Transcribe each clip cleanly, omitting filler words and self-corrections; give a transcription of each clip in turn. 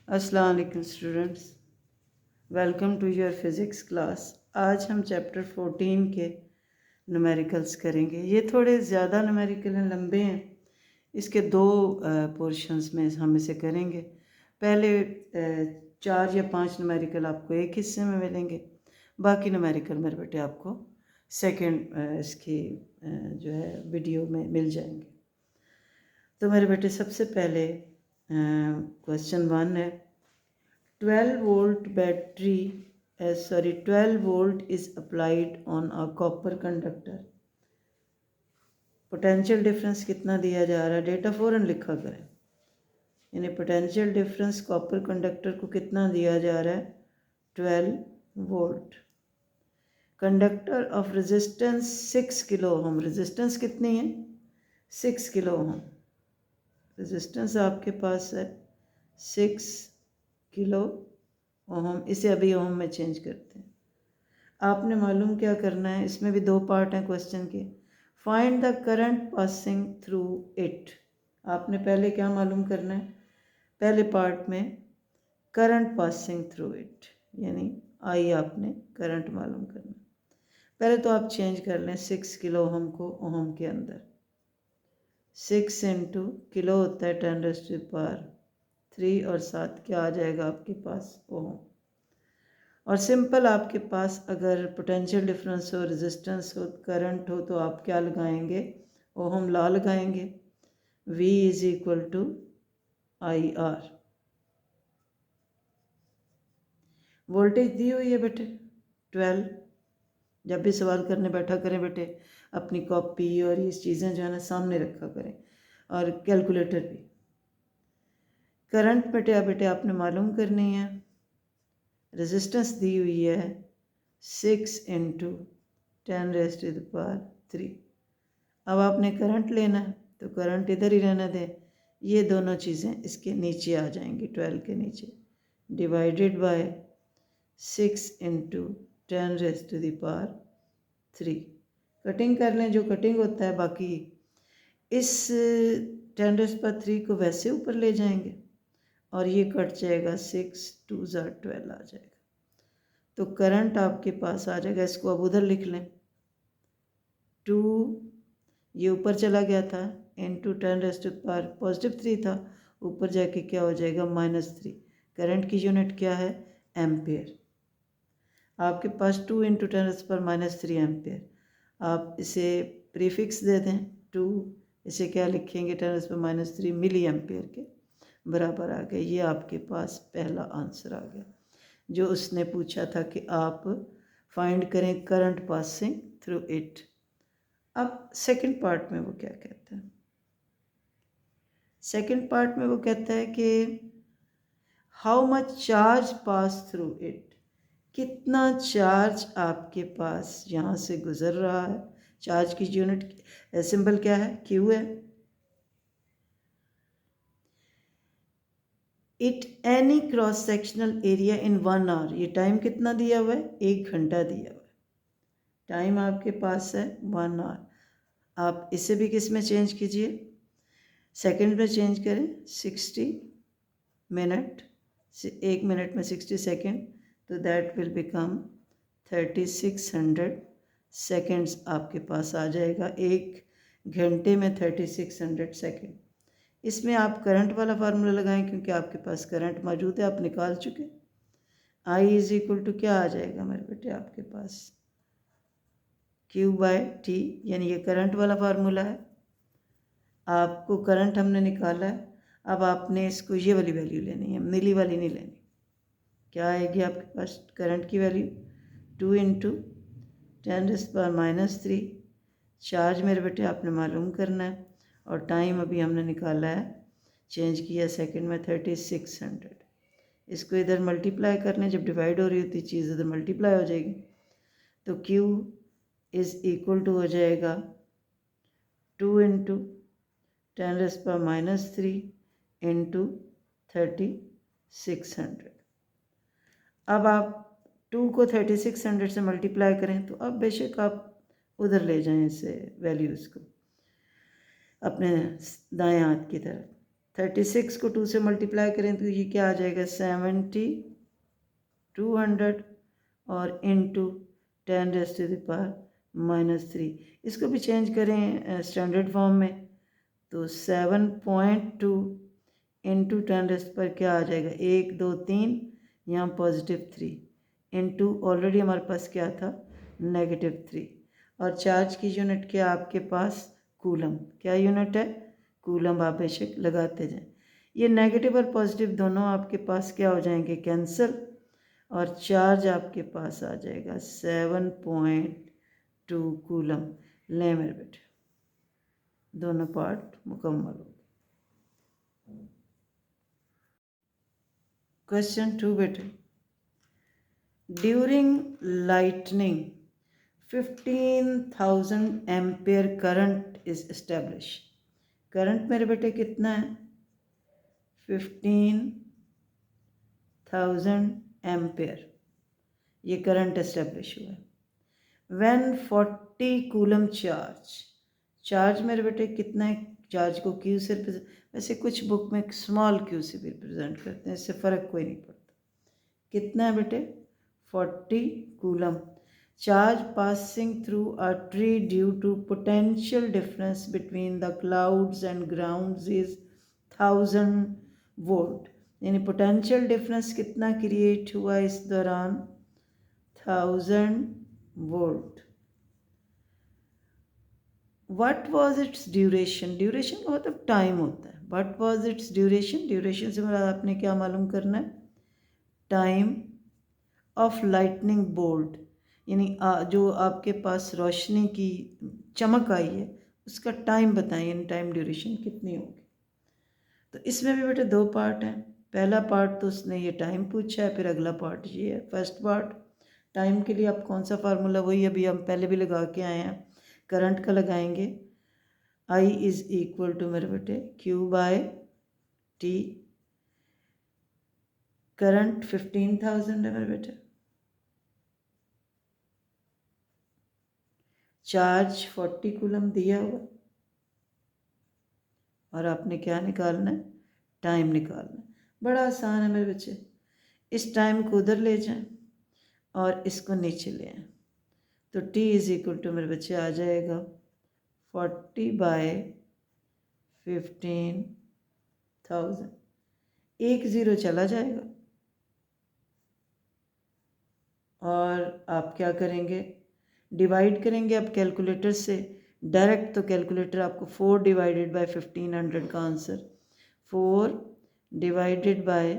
अस्सलाम वालेकुम students, welcome to your physics class. आज हम चैप्टर 14 के न्यूमेरिकल्स करेंगे। ये थोड़े ज़्यादा न्यूमेरिकल हैं, लंबे हैं। इसके दो पोर्शंस में हम इसे करेंगे। पहले 4 या 5 न्यूमेरिकल आपको एक हिस्से में मिलेंगे, बाकी न्यूमेरिकल मेरे बेटे आपको सेकंड इसकी जो है वीडियो में मिल जाएंगे। तो मेरे बेटे सबसे पहले क्वेश्चन 1 है, 12 volt battery 12 volt is applied on a copper conductor. Potential difference कितना दिया जा रहा है, डेटा फ़ौरन लिखा करें। यानी पोटेंशियल डिफरेंस कॉपर कंडक्टर को कितना दिया जा रहा है, 12 volt. Conductor of resistance 6 kilo ohm. Resistance कितनी है, 6 किलो ओम। रेजिस्टेंस आपके पास है 6 किलो ओम। इसे अभी ओम में चेंज करते हैं। आपने मालूम क्या करना है, इसमें भी दो पार्ट हैं क्वेश्चन के। Find the current passing through it. आपने पहले क्या मालूम करना है, पहले पार्ट में करंट पासिंग थ्रू इट, यानी आई आपने करंट मालूम करना। पहले तो आप चेंज कर लें 6 किलो ओम को ओम के अंदर। 6 इंटू किलो होता है 10⁻³ और 7 क्या आ जाएगा आपके पास, ओम। और सिंपल आपके पास अगर पोटेंशियल डिफरेंस हो, रेजिस्टेंस हो, करंट हो, तो आप क्या लगाएंगे, ओहम लॉ लगाएंगे। V is equal to IR। Voltage दी हुई है बेटे 12। जब भी सवाल करने बैठा करें बेटे, अपनी कॉपी और ये चीज़ें जो है ना सामने रखा करें, और कैलकुलेटर भी। करंट बेटे आपने मालूम करनी है। रेजिस्टेंस दी हुई है 6 इंटू 10⁻³। अब आपने करंट लेना है तो करंट इधर ही रहने दें, ये दोनों चीज़ें इसके नीचे आ जाएंगी, 12 के नीचे, डिवाइडेड बाय 6 इंटू 10⁻³ कटिंग कर लें, जो कटिंग होता है। बाकी इस 10⁻³ को वैसे ऊपर ले जाएंगे और ये कट जाएगा, 6 2 12 आ जाएगा। तो करंट आपके पास आ जाएगा, इसको अब उधर लिख लें। 2 ये ऊपर चला गया था, इंटू 10⁻³ +3 था, ऊपर जाके क्या हो जाएगा, -3। करंट की यूनिट क्या है, एम्पियर। आपके पास 2 इंटू 10⁻³ एम्पियर। आप इसे प्रीफिक्स दे दें 2, इसे क्या लिखेंगे, 10⁻³ मिली एम्पियर के बराबर आ गया। ये आपके पास पहला आंसर आ गया जो उसने पूछा था कि आप फाइंड करें करंट पासिंग थ्रू इट। अब सेकंड पार्ट में वो क्या कहता है, सेकंड पार्ट में वो कहता है कि how much charge pass through it. कितना चार्ज आपके पास यहाँ से गुजर रहा है। चार्ज की यूनिट सिंबल क्या है, क्यू है। It any cross sectional area in 1 hour. ये टाइम कितना दिया हुआ है, 1 घंटा दिया हुआ है। टाइम आपके पास है 1 आवर। आप इसे भी किस में चेंज कीजिए, सेकंड में चेंज करें। 60 मिनट, 1 मिनट में 60 सेकंड, तो दैट विल बिकम 3600 सेकंड्स आपके पास आ जाएगा। 1 घंटे में 3600 सेकंड। इसमें आप करंट वाला फार्मूला लगाएं, क्योंकि आपके पास करंट मौजूद है, आप निकाल चुके। I इज इक्वल टू क्या आ जाएगा मेरे बेटे आपके पास, Q/T, यानी ये करंट वाला फार्मूला है। आपको करंट हमने निकाला है, अब आपने इसको ये वाली वैल्यू लेनी है, मिली वाली नहीं लेनी। क्या आएगी आपके पास करंट की वैल्यू, 2 इंटू 10⁻³ चार्ज मेरे बेटे आपने मालूम करना है, और टाइम अभी हमने निकाला है, चेंज किया सेकंड में 3600। इसको इधर मल्टीप्लाई कर लें, जब डिवाइड हो रही होती चीज़ इधर मल्टीप्लाई हो जाएगी। तो Q इज़ इक्वल टू हो जाएगा 2 इंटू 10⁻³ इंटू 3600। अब आप 2 को 3600 से मल्टीप्लाई करें, तो अब बेशक आप उधर ले जाएं इसे वैल्यूज़ को अपने दाएं हाथ की तरफ। 36 को 2 से मल्टीप्लाई करें तो ये क्या आ जाएगा 70 200 और इंटू 10⁻³ इसको भी चेंज करें स्टैंडर्ड फॉर्म में तो 7.2 इंटू 10 पर क्या आ जाएगा 1 2 3 यहाँ +3 इंटू ऑलरेडी हमारे पास क्या था -3 और चार्ज की यूनिट क्या आपके पास कूलम। क्या यूनिट है कूलम। आप बेशक लगाते जाएं। ये नेगेटिव और पॉजिटिव दोनों आपके पास क्या हो जाएंगे कैंसिल और चार्ज आपके पास आ जाएगा 7.2 कूलम। ले मेरे बेटे दोनों पार्ट मुकम्मल हो गए। क्वेश्चन 2 बेटे during lightning 15,000 ampere current is establish. Current मेरे बेटे कितना है 15,000 एम्पेयर ये करंट एस्टेब्लिश हुआ है। व्हेन 40 कूलम चार्ज मेरे बेटे कितना है चार्ज को क्यू से वैसे कुछ बुक में स्मॉल क्यू से भी रिप्रेजेंट करते हैं इससे फ़र्क कोई नहीं पड़ता। कितना है बेटे 40 coulomb charge passing through a tree due to potential difference between the clouds and grounds is 1000 volt. यानी पोटेंशियल डिफरेंस कितना क्रिएट हुआ इस दौरान 1000 volt. What was its duration? Duration का मतलब टाइम होता है। What was its duration? Duration से मतलब आपने क्या मालूम करना है टाइम ऑफ लाइटनिंग बोल्ट यानी जो आपके पास रोशनी की चमक आई है उसका टाइम बताएं यानी टाइम ड्यूरेशन कितनी होगी। तो इसमें भी बेटे 2 पार्ट हैं। पहला पार्ट तो उसने ये टाइम पूछा है फिर अगला पार्ट ये है। फर्स्ट पार्ट टाइम के लिए आप कौन सा फार्मूला वही अभी हम पहले भी लगा के आए हैं करंट का लगाएंगे I इज़ इक्वल टू मेरे बेटे Q/T। करंट 15,000 है मेरे बेटे। चार्ज 40 कूलम दिया हुआ और आपने क्या निकालना है टाइम निकालना है। बड़ा आसान है मेरे बच्चे। इस टाइम को उधर ले जाएं और इसको नीचे ले आएं तो T इज़ इक्वल टू मेरे बच्चे आ जाएगा 40/15,000। 1 0 चला जाएगा और आप क्या करेंगे डिवाइड करेंगे आप कैलकुलेटर से डायरेक्ट। तो कैलकुलेटर आपको 4 डिवाइडेड बाय 1500 का आंसर 4 डिवाइडेड बाय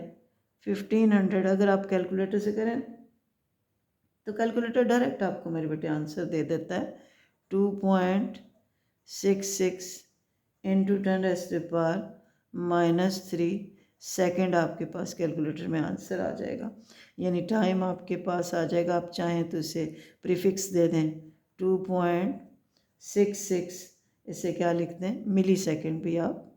1500 अगर आप कैलकुलेटर से करें तो कैलकुलेटर डायरेक्ट आपको मेरे बेटे आंसर दे देता है 2.66 इंटू 10⁻³ सेकेंड आपके पास कैलकुलेटर में आंसर आ जाएगा। यानी टाइम आपके पास आ जाएगा। आप चाहें तो इसे प्रीफिक्स दे दें 2.66 इसे क्या लिख दें मिली सेकेंड भी आप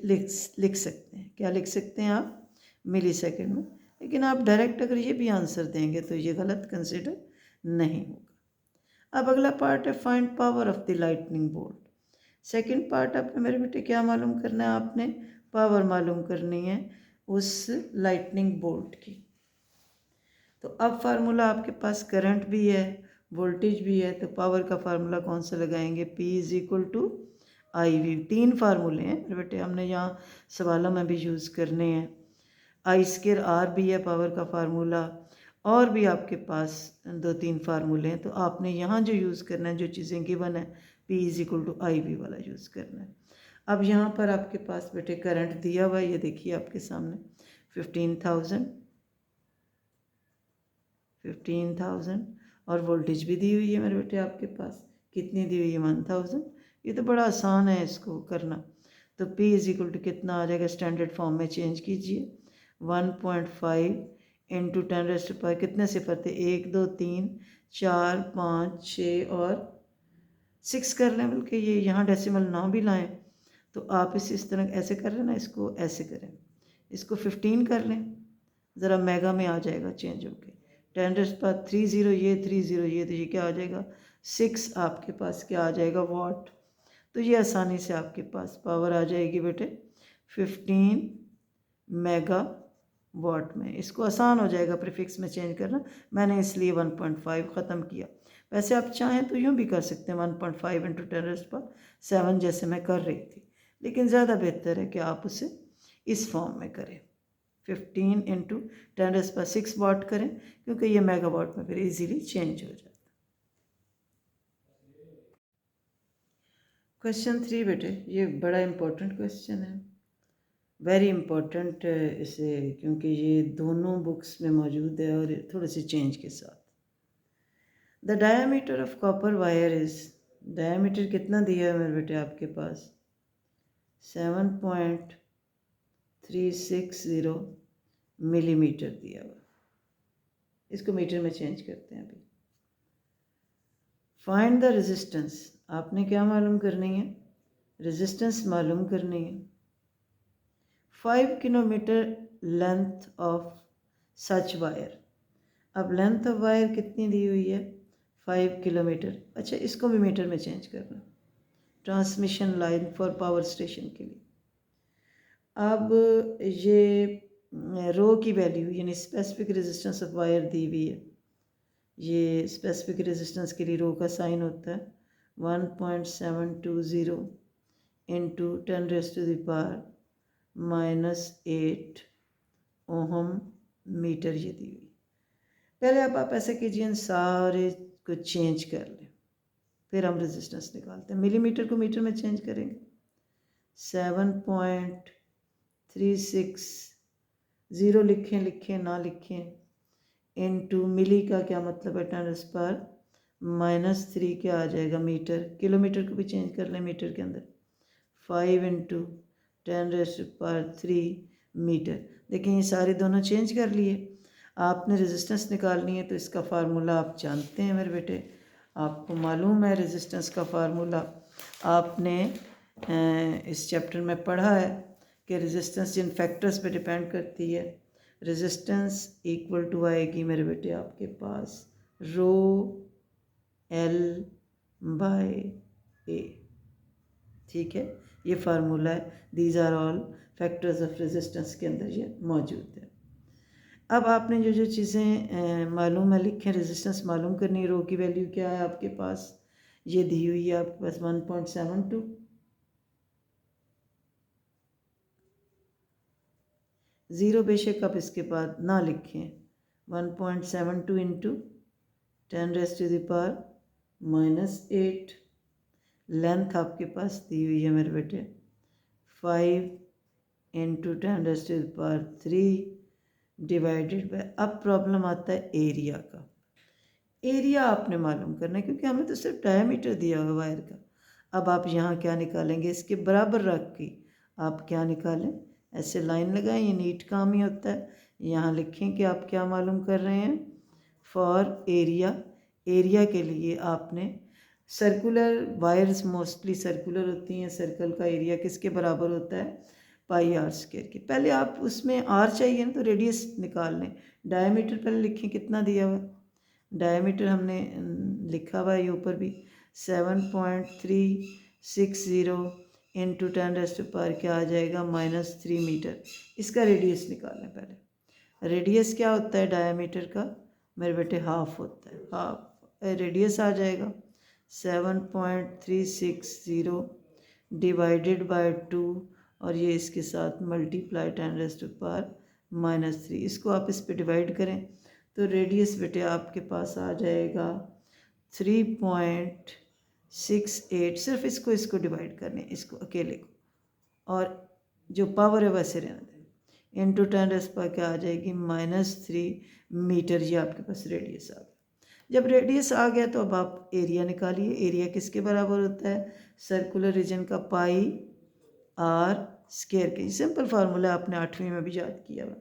लिख सकते हैं। क्या लिख सकते हैं आप मिली सेकेंड में। लेकिन आप डायरेक्ट अगर ये भी आंसर देंगे तो ये गलत कंसिडर नहीं होगा। अब अगला पार्ट है find power of the lightning bolt. Second part आपने मेरे बेटे क्या मालूम करना है आपने पावर मालूम करनी है उस लाइटनिंग बोल्ट की। तो अब फार्मूला आपके पास करंट भी है वोल्टेज भी है तो पावर का फार्मूला कौन सा लगाएंगे P is equal to IV। 3 फार्मूले हैं मेरे बेटे हमने यहाँ सवालों में भी यूज़ करने हैं। I²R भी है पावर का फार्मूला और भी आपके पास 2-3 फार्मूले हैं। तो आपने यहाँ जो यूज़ करना है जो चीज़ें गिवन है P is equal to IV वाला यूज़ करना है। अब यहाँ पर आपके पास बेटे करंट दिया हुआ है ये देखिए आपके सामने 15,000 और वोल्टेज भी दी हुई है मेरे बेटे आपके पास कितनी दी हुई है 1000। ये तो बड़ा आसान है इसको करना। तो P इज़ इक्वल टू कितना आ जाएगा स्टैंडर्ड फॉर्म में चेंज कीजिए 1.5 इंटू 10⁻⁵ कितने सिफर थे 1 2 3 4 5 6 और 6 कर लें बल्कि ये यहाँ डेसिमल ना भी लाएं तो आप इस तरह ऐसे कर लें ना इसको ऐसे करें इसको 15 कर लें ज़रा मेगा में आ जाएगा चेंज होके 10⁻³ ये 30 ये तो ये क्या आ जाएगा 6 आपके पास क्या आ जाएगा वाट। तो ये आसानी से आपके पास पावर आ जाएगी बेटे 15 मेगा वाट में। इसको आसान हो जाएगा प्रीफिक्स में चेंज करना, मैंने इसलिए 1.5 ख़त्म किया। वैसे आप चाहें तो यूँ भी कर सकते हैं 1.5 × 10⁷ जैसे मैं कर रही थी, लेकिन ज़्यादा बेहतर है कि आप उसे इस फॉर्म में करें, 15 × 10⁶ वाट करें, क्योंकि ये मेगावाट में फिर इजीली चेंज हो जाता है। क्वेश्चन 3 बेटे, ये बड़ा इम्पोर्टेंट क्वेश्चन है, वेरी इम्पोर्टेंट इसे, क्योंकि ये दोनों बुक्स में मौजूद है और थोड़े से चेंज के साथ। The diameter of copper wire is, diameter कितना दिया है मेरे बेटे आपके पास, 7.360 मिलीमीटर दिया हुआ। इसको मीटर में चेंज करते हैं अभी। फाइंड द रेजिस्टेंस, आपने क्या मालूम करनी है, रेजिस्टेंस मालूम करनी है। 5 kilometre length of such wire. अब लेंथ ऑफ वायर कितनी दी हुई है, 5 किलोमीटर। अच्छा, इसको भी मीटर में चेंज करना, transmission line for power station के लिए। अब ये रो की वैल्यू यानी स्पेसिफिक रेजिस्टेंस ऑफ वायर दी हुई है, ये स्पेसिफिक रेजिस्टेंस के लिए रो का साइन होता है 1.720 × 10⁻⁻8 ओहम मीटर ये दी हुई। पहले आप ऐसा कीजिए, इन सारे को चेंज कर लें, फिर हम रेजिस्टेंस निकालते हैं। मिलीमीटर को मीटर में चेंज करेंगे, 7.360 लिखें ना लिखें, इनटू मिली का क्या मतलब है, 10⁻³ क्या आ जाएगा मीटर। किलोमीटर को भी चेंज कर लें मीटर के अंदर, 5 × 10⁻³ मीटर। देखिए ये सारे दोनों चेंज कर लिए। आपने रेजिस्टेंस निकालनी है तो इसका फार्मूला आप जानते हैं मेरे बेटे, आपको मालूम है रेजिस्टेंस का फार्मूला, आपने इस चैप्टर में पढ़ा है कि रेजिस्टेंस जिन फैक्टर्स पे डिपेंड करती है। रेजिस्टेंस इक्वल टू आएगी मेरे बेटे आपके पास ρL/A, ठीक है, ये फार्मूला है। These are all factors of resistance के अंदर ये मौजूद है। अब आपने जो चीज़ें मालूम है लिखें, रेजिस्टेंस मालूम करनी है, रो की वैल्यू क्या है आपके पास, ये दी हुई है आपके पास 1.72, 0 बेशक आप इसके बाद ना लिखें, 1.72 × 10⁻⁻8। लेंथ आपके पास दी हुई है मेरे बेटे 5 × 10⁻³ डिवाइडेड बाय। अब प्रॉब्लम आता है एरिया का। एरिया आपने मालूम करना है, क्योंकि हमें तो सिर्फ डायमीटर दिया हुआ वायर का। अब आप यहाँ क्या निकालेंगे, इसके बराबर रख के आप क्या निकालें, ऐसे लाइन लगाएं, ये नीट काम ही होता है। यहाँ लिखें कि आप क्या मालूम कर रहे हैं फॉर एरिया। एरिया के लिए आपने सर्कुलर वायर्स मोस्टली सर्कुलर होती हैं, सर्कल का एरिया किसके बराबर होता है, πr² के। पहले आप उसमें r चाहिए ना तो रेडियस निकाल लें। डायमीटर पहले लिखें कितना दिया हुआ है, डायमीटर हमने लिखा हुआ है ये ऊपर भी 7.360 × 10⁻³ क्या आ जाएगा -3 मीटर। इसका रेडियस निकालें पहले। रेडियस क्या होता है डायमीटर का मेरे बेटे, हाफ होता है, हाफ रेडियस आ जाएगा 7.360 डिवाइडेड बाय 2 और ये इसके साथ मल्टीप्लाई 10⁻⁻3। इसको आप इस पे डिवाइड करें तो रेडियस बेटे आपके पास आ जाएगा 3.68। सिर्फ इसको डिवाइड करने, इसको अकेले को, और जो पावर है वैसे रहने दें, इंटू 10⁻⁻ क्या आ जाएगी -3 मीटर। ये आपके पास रेडियस आ गया। जब रेडियस आ गया तो अब आप एरिया निकालिए। एरिया किसके बराबर होता है, सर्कुलर रीजन का πr² के। सिंपल फार्मूला आपने 8वीं में भी याद किया हुआ।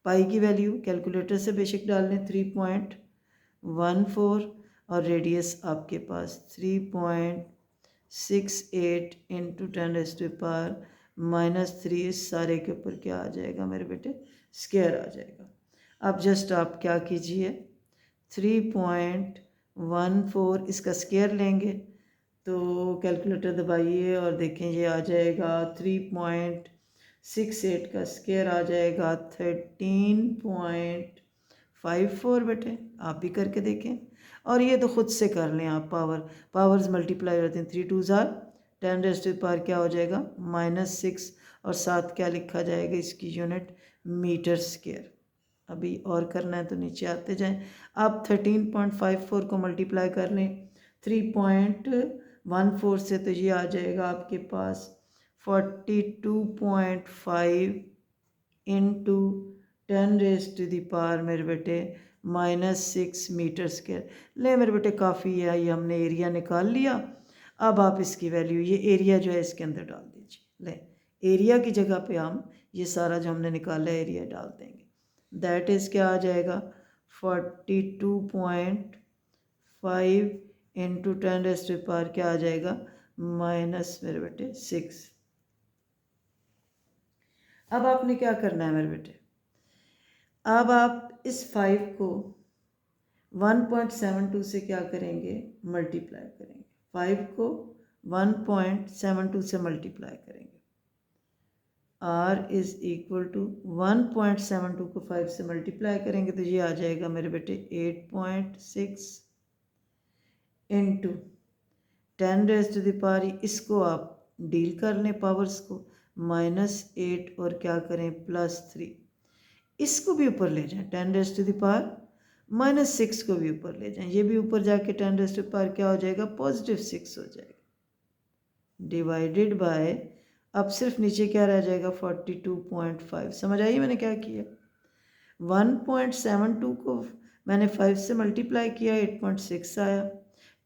पाई की वैल्यू कैलकुलेटर से बेशक डाल लें 3.14 और रेडियस आपके पास 3.68 × 10⁻⁻3। इस सारे के ऊपर क्या आ जाएगा मेरे बेटे, स्क्वायर आ जाएगा। अब जस्ट आप क्या कीजिए, 3.14 इसका स्क्वायर लेंगे तो कैलकुलेटर दबाइए और देखें ये आ जाएगा 68 का स्क्वायर आ जाएगा 13.54 बेटे, आप भी करके देखें। और ये तो ख़ुद से कर लें आप, पावर्स मल्टीप्लाई करते हैं, 3 2 10 रेज़ टू द पावर क्या हो जाएगा -6, और साथ क्या लिखा जाएगा इसकी यूनिट मीटर स्क्वायर। अभी और करना है तो नीचे आते जाएं। आप 13.54 को मल्टीप्लाई कर लें 3.14 से, तो ये आ जाएगा आपके पास 42.5 into 10 raise to the power मेरे बेटे -6 मीटर स्क्वायर। ले मेरे बेटे काफ़ी है, ये हमने एरिया निकाल लिया। अब आप इसकी वैल्यू, ये एरिया जो है इसके अंदर डाल दीजिए। ले एरिया की जगह पे हम ये सारा जो हमने निकाला है एरिया डाल देंगे। दैट इज़ क्या आ जाएगा 42.5 into 10 raise to the power क्या आ जाएगा माइनस मेरे बेटे 6। अब आपने क्या करना है मेरे बेटे, अब आप इस 5 को 1.72 से क्या करेंगे मल्टीप्लाई करेंगे। 5 को 1.72 से मल्टीप्लाई करेंगे। R इज़ इक्वल टू 1.72 को 5 से मल्टीप्लाई करेंगे तो ये आ जाएगा मेरे बेटे 8.6 into 10 raise to the power, इसको आप डील कर लें पावर्स को, -8 और क्या करें +3, इसको भी ऊपर ले जाएं 10 रेज़ टू द पावर -6 को भी ऊपर ले जाएं, ये भी ऊपर जाके 10 रेज़ टू द पावर क्या हो जाएगा +6 हो जाएगा, डिवाइडेड बाय, अब सिर्फ नीचे क्या रह जाएगा 42.5। समझ आइए मैंने क्या किया, 1.72 को मैंने 5 से मल्टीप्लाई किया 8.6 आया,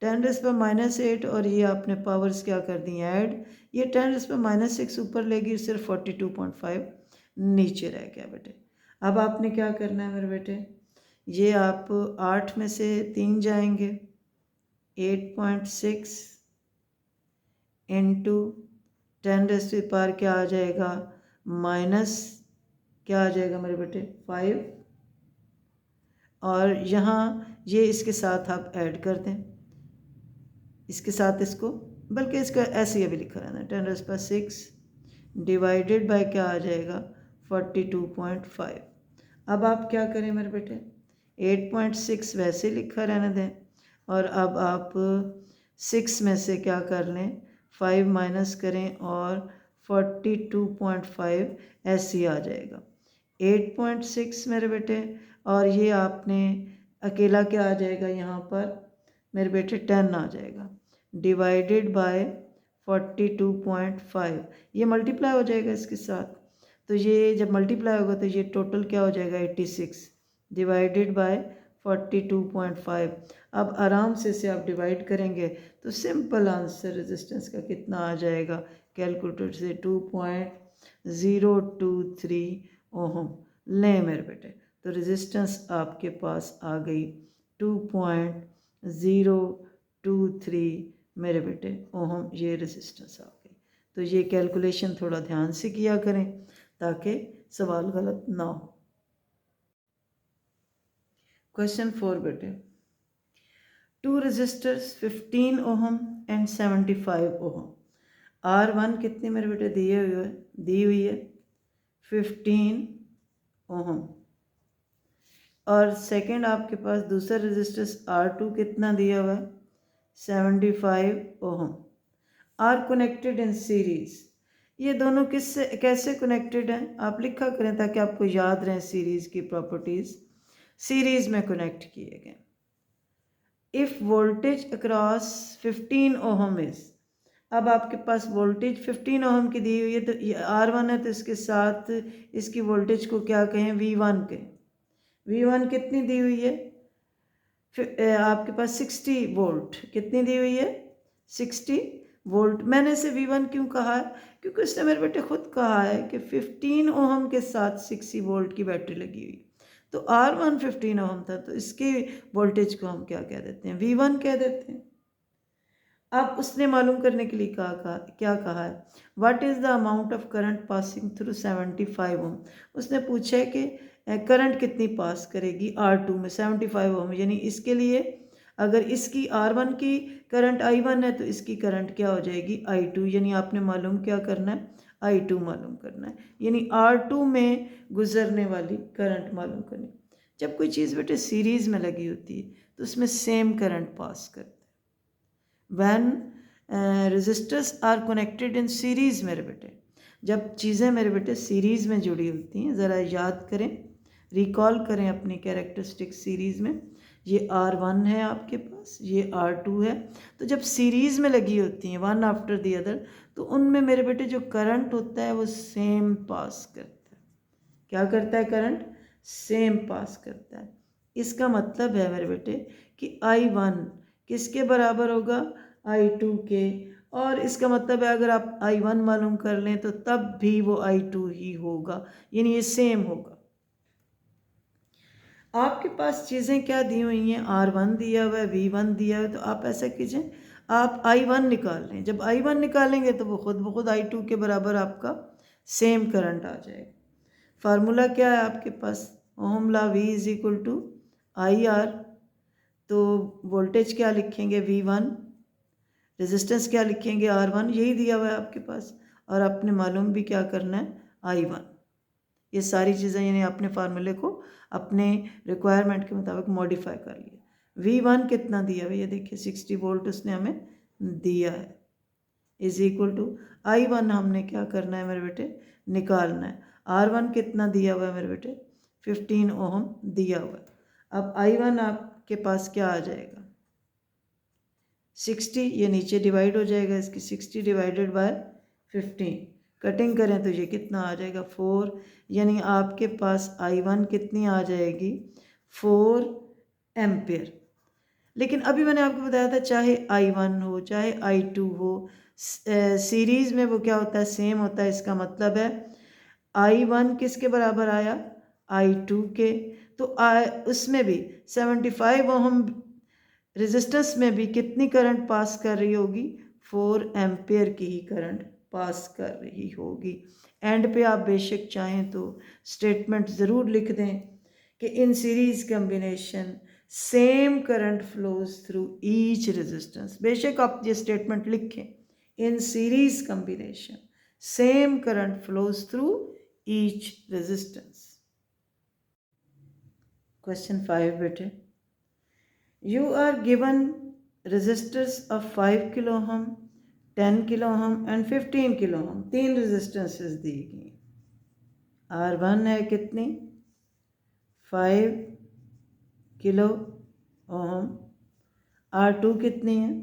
10 रेज़ पर -8 और ये आपने पावर्स क्या कर दी ऐड, ये 10 रेज़ पर -6 ऊपर लेगी, सिर्फ 42.5 नीचे रह गया बेटे। अब आपने क्या करना है मेरे बेटे, ये आप 8 में से 3 जाएंगे, 8.6 into 10 raise to the power क्या आ जाएगा माइनस क्या आ जाएगा मेरे बेटे 5, और यहाँ ये इसके साथ आप ऐड कर दें, इसके साथ इसको, बल्कि इसका ऐसे ही अभी लिखा रहना है 10 रेज़ पर 6 डिवाइडेड बाय क्या आ जाएगा 42.5। अब आप क्या करें मेरे बेटे, 8.6 वैसे लिखा रहने दें, और अब आप 6 में से क्या कर लें 5 माइनस करें और 42.5 ऐसे ही आ जाएगा 8.6 मेरे बेटे, और ये आपने अकेला क्या आ जाएगा यहाँ पर मेरे बेटे 10 आ जाएगा, डिवाइडेड बाय 42.5, ये मल्टीप्लाई हो जाएगा इसके साथ, तो ये जब मल्टीप्लाई होगा तो ये टोटल क्या हो जाएगा 86 डिवाइडेड बाय 42.5। अब आराम से इसे आप डिवाइड करेंगे तो सिंपल आंसर रेजिस्टेंस का कितना आ जाएगा, कैलकुलेटर से 2.023 ओहम। लें मेरे बेटे, तो रेजिस्टेंस आपके पास आ गई 2.023 मेरे बेटे ओहम, ये रेजिस्टेंस आ गई। तो ये कैलकुलेशन थोड़ा ध्यान से किया करें ताकि सवाल गलत ना हो। क्वेश्चन 4 बेटे, 2 resistors 15 ohm and 75 ohm, R1 कितनी मेरे बेटे दी हुई है 15 ओहम, और सेकंड आपके पास दूसरा रेजिस्टेंस R2 कितना दिया हुआ है 75 ohm, are connected in series. ये दोनों किससे कैसे कनेक्टेड हैं आप लिखा करें ताकि आपको याद रहें सीरीज़ की प्रॉपर्टीज़। सीरीज़ में कनेक्ट किए गए, if voltage across 15 ohm is, अब आपके पास वोल्टेज 15 ओहम की दी हुई है, तो ये R1 है तो इसके साथ इसकी वोल्टेज को क्या कहें V1 कहें। V1 कितनी दी हुई है आपके पास 60 वोल्ट, कितनी दी हुई है 60 वोल्ट। मैंने इसे V1 क्यों कहा है, क्योंकि उसने मेरे बेटे खुद कहा है कि 15 ओहम के साथ 60 वोल्ट की बैटरी लगी हुई, तो R1 15 ओहम था, तो इसके वोल्टेज को हम क्या कह देते हैं V1 कह देते हैं। अब उसने मालूम करने के लिए क्या कहा है, what is the amount of current passing through 75 ओम। उसने पूछा है कि करंट कितनी पास करेगी R2 में 75 ओम, यानी इसके लिए अगर इसकी R1 की करंट I1 है तो इसकी करंट क्या हो जाएगी I2, यानी आपने मालूम क्या करना है I2 मालूम करना है, यानी R2 में गुजरने वाली करंट मालूम करनी। जब कोई चीज़ बेटे सीरीज़ में लगी होती है तो उसमें सेम करंट पास करता है। When resistors are connected in series मेरे बेटे, जब चीज़ें मेरे बेटे सीरीज़ में जुड़ी होती हैं, ज़रा याद करें, रिकॉल करें अपनी कैरेक्टरिस्टिक सीरीज़ में। ये R1 है आपके पास, ये R2 है, तो जब सीरीज़ में लगी होती हैं वन आफ्टर दी अदर, तो उनमें मेरे बेटे जो करंट होता है वो सेम पास करता है। क्या करता है? करंट सेम पास करता है। इसका मतलब है मेरे बेटे कि I1 किसके बराबर होगा? I2 के। और इसका मतलब है अगर आप I1 मालूम कर लें तो तब भी वो I2 ही होगा, यानी ये सेम होगा। आपके पास चीज़ें क्या दी हुई हैं? R1 दिया हुआ है, V1 दिया हुआ है, तो आप ऐसा कीजिए, आप I1 निकाल लें। जब I1 निकालेंगे तो वो खुद ब खुद I2 के बराबर आपका सेम करंट आ जाएगा। फार्मूला क्या है आपके पास? Ohm law V is equal to IR। तो वोल्टेज क्या लिखेंगे? V1। रेजिस्टेंस क्या लिखेंगे? R1। यही दिया हुआ है आपके पास, और आपने मालूम भी क्या करना है? I1। ये सारी चीज़ें यानी अपने फार्मूले को अपने रिक्वायरमेंट के मुताबिक मॉडिफाई कर लिया। V1 कितना दिया है? ये देखिए 60 वोल्ट उसने हमें दिया है, इज इक्वल टू I1 हमने क्या करना है मेरे बेटे? निकालना है। R1 कितना दिया हुआ है मेरे बेटे? 15 ओम दिया हुआ है। अब I1 आपके पास क्या आ जाएगा? 60, ये नीचे डिवाइड हो जाएगा, इसकी 60 डिवाइडेड बाय 15, कटिंग करें तो ये कितना आ जाएगा? 4, यानी आपके पास I1 कितनी आ जाएगी? 4 एम्पियर। लेकिन अभी मैंने आपको बताया था चाहे I1 हो चाहे I2 हो, सीरीज़ में वो क्या होता है? सेम होता है। इसका मतलब है I1 किसके बराबर आया? I2 के। तो उसमें भी 75 ओम रेजिस्टेंस में भी कितनी करंट पास कर रही होगी? 4 एम्पियर की ही करंट पास कर रही होगी। एंड पे आप बेशक चाहें तो स्टेटमेंट ज़रूर लिख दें कि in series combination same current flows through each resistance. बेशक आप ये स्टेटमेंट लिखें, in series combination same current flows through each resistance. Question 5 बेटे, you are given resistors of 5 kilo ohm, 10 kilo ohm and 15 kilo ohm। तीन resistances दी गई। R1 है कितनी? 5 kilo ohm. R2 कितनी है?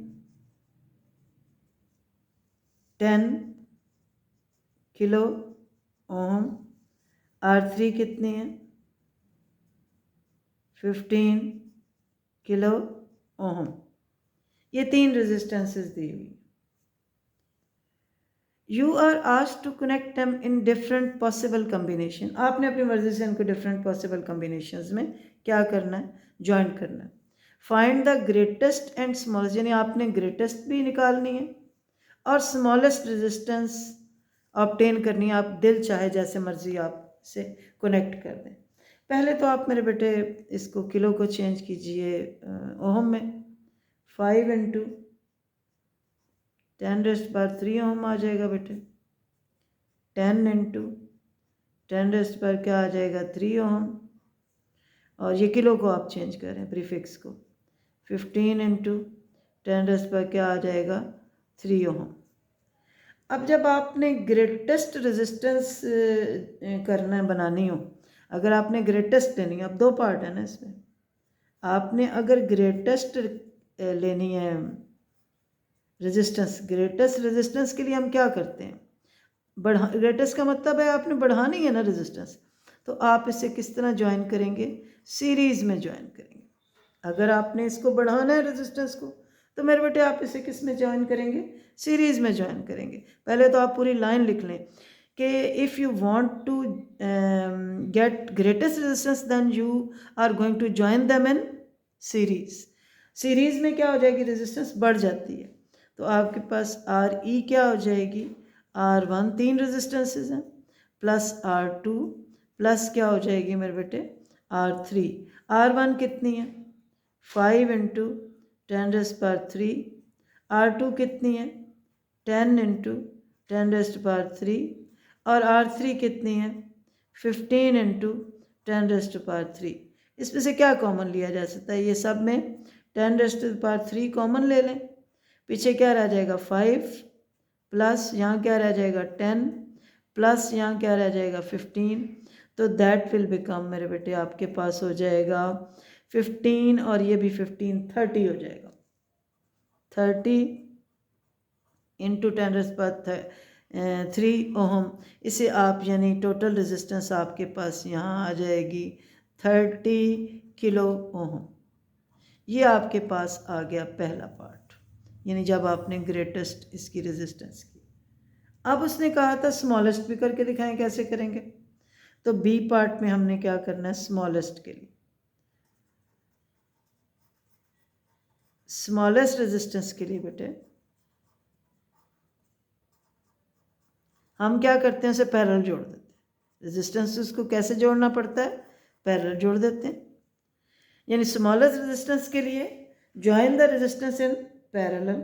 10 किलो ओम। R3 कितनी है? 15 किलो ओम। ये तीन रेजिस्टेंसेस दी हुई। You are asked to connect them in different possible combination. आपने अपनी मर्जी से इनको डिफरेंट पॉसिबल कम्बिनेशंस में क्या करना है? ज्वाइन करना है। Find the greatest and smallest, यानी आपने ग्रेटेस्ट भी निकालनी है और स्मॉलेस्ट रेजिस्टेंस ऑब्टेन करनी है। आप दिल चाहे जैसे मर्जी आप से कनेक्ट कर दें। पहले तो आप मेरे बेटे इसको किलो को चेंज कीजिए ओम में। 5 इंटू 10⁻³ ओम आ जाएगा बेटे। 10 इंटू 10 पर क्या आ जाएगा? 3 ओम। और ये किलो को आप चेंज करें प्रीफिक्स को। 15 इंटू 10 पर क्या आ जाएगा? 3 ओम। अब जब आपने ग्रेटेस्ट रेजिस्टेंस करना बनानी हो, अगर आपने ग्रेटेस्ट लेनी है, अब दो पार्ट है ना इसमें, आपने अगर ग्रेटेस्ट लेनी है रेजिस्टेंस, ग्रेटेस्ट रेजिस्टेंस के लिए हम क्या करते हैं? ग्रेटेस्ट का मतलब है आपने बढ़ानी है ना रेजिस्टेंस, तो आप इसे किस तरह ज्वाइन करेंगे? सीरीज़ में ज्वाइन करेंगे। अगर आपने इसको बढ़ाना है रेजिस्टेंस को, तो मेरे बेटे आप इसे किस में ज्वाइन करेंगे? सीरीज़ में ज्वाइन करेंगे। पहले तो आप पूरी लाइन लिख लें कि if you want to get greatest resistance then you are going to join them in series. Series में क्या हो जाएगी? रेजिस्टेंस बढ़ जाती है, तो आपके पास RE क्या हो जाएगी? R1 तीन रेजिस्टेंसेस हैं, प्लस R2 प्लस क्या हो जाएगी मेरे बेटे? R3। R1 कितनी है? 5 इंटू 10⁻³ R2 कितनी है? 10 इंटू 10⁻³ और R3 कितनी है 15 इंटू 10⁻³ इसमें से क्या कॉमन लिया जा सकता है, ये सब में 10⁻³ कॉमन ले लें, पीछे क्या रह जाएगा 5 प्लस यहाँ क्या रह जाएगा 10 प्लस यहाँ क्या रह जाएगा 15, तो दैट विल बिकम मेरे बेटे आपके पास हो जाएगा 15 और ये भी 15 30 हो जाएगा, 30 इंटू 10⁻³ ओहम। इसे आप यानी टोटल रेजिस्टेंस आपके पास यहाँ आ जाएगी 30 किलो ओहम। ये आपके पास आ गया पहला पार्ट, यानी जब आपने ग्रेटेस्ट इसकी रेजिस्टेंस की। अब उसने कहा था स्मॉलेस्ट भी करके दिखाएं, कैसे करेंगे, तो बी पार्ट में हमने क्या करना है स्मॉलेस्ट के लिए, स्मॉलेस्ट रेजिस्टेंस के लिए बेटे हम क्या करते हैं उसे पैरेलल जोड़ देते हैं, रेजिस्टेंस उसको कैसे जोड़ना पड़ता है पैरेलल जोड़ देते हैं, यानी स्मॉलेस्ट रेजिस्टेंस के लिए join the resistance in parallel.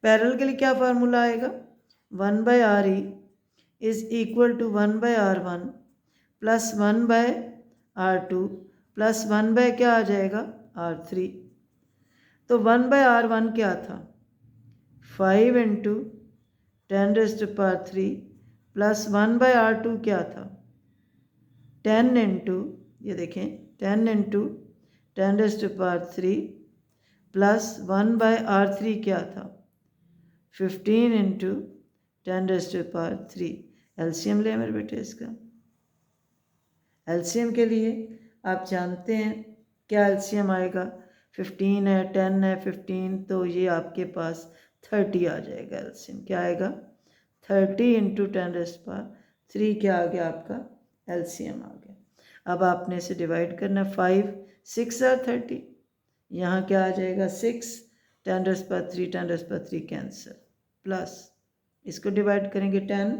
Parallel के लिए क्या फार्मूला आएगा 1/RE is equal to 1/R1 plus 1/R2 plus 1 क्या आ जाएगा R3। तो 1/R1 क्या था 5 इंटू 10⁻³ प्लस 1/R2 क्या था 10 इंटू ये देखें 10 इंटू 10⁻³ प्लस 1/R3 क्या था 15 इंटू 10⁻³। एलसीएम ले मेरे बेटे इसका, एलसीएम के लिए आप जानते हैं क्या एलसीएम आएगा 15 है 10 है 15, तो ये आपके पास 30 आ जाएगा। एलसीएम क्या आएगा 30 इंटू 10⁻³ क्या आ गया आपका एलसीएम आ गया। अब आपने इसे डिवाइड करना 5 6 are 30, यहाँ क्या आ जाएगा 6 10⁻³ कैंसिल प्लस इसको डिवाइड करेंगे 10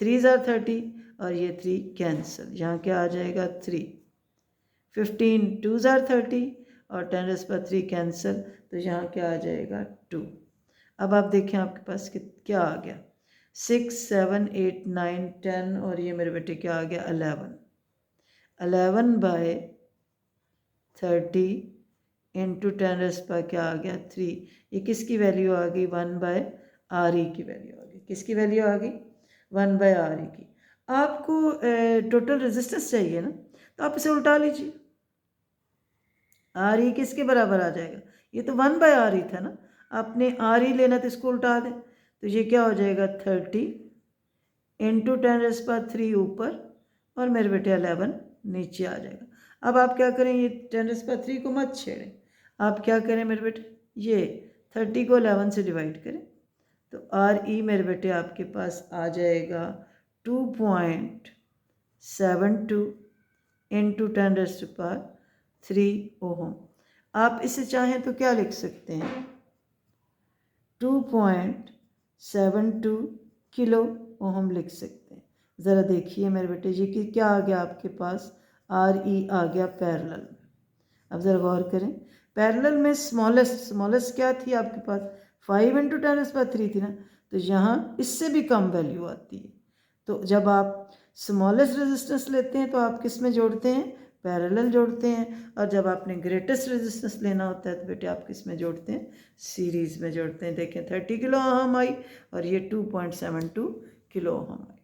3 are 30 और ये 3 कैंसिल, यहाँ क्या आ जाएगा 3 15 2 are 30 और 10⁻³ कैंसिल, तो यहाँ क्या आ जाएगा 2। अब आप देखें आपके पास क्या आ गया 6 7 8 9 10 और ये मेरे बेटे क्या आ गया 11/30 इंटू 10⁻³ क्या आ गया 3। ये किसकी वैल्यू आ गई 1/RE की वैल्यू आ गई, किसकी वैल्यू आ गई 1/RE की। आपको टोटल रेजिस्टेंस चाहिए ना, तो आप इसे उल्टा लीजिए, RE किसके बराबर आ जाएगा, ये तो 1/RE था ना, आपने RE लेना तो इसको उल्टा दें, तो ये क्या हो जाएगा 30 इंटू 10⁻³ ऊपर और मेरे बेटे 11 नीचे आ जाएगा। अब आप क्या करें ये 10⁻³ को मत छेड़ें, आप क्या करें मेरे बेटे ये 30 को 11 से डिवाइड करें, तो RE मेरे बेटे आपके पास आ जाएगा 2.72 इंटू 10⁻³ ओहम। आप इसे चाहें तो क्या लिख सकते हैं 2.72 किलो ओहम लिख सकते हैं। ज़रा देखिए मेरे बेटे जी कि क्या आ गया आपके पास RE आ गया पैरेलल में। अब ज़रा गौर करें पैरेलल में स्मॉलेस्ट क्या थी आपके पास 5 इंटू 10⁻³ थी ना, तो यहाँ इससे भी कम वैल्यू आती है। तो जब आप स्मॉलेस्ट रेजिस्टेंस लेते हैं तो आप किस में जोड़ते हैं पैरेलल जोड़ते हैं, और जब आपने ग्रेटेस्ट रेजिस्टेंस लेना होता है तो बेटे आप किस में जोड़ते हैं सीरीज़ में जोड़ते हैं। देखें 30 किलो ओहम आई और ये 2.72 किलो ओहम आई।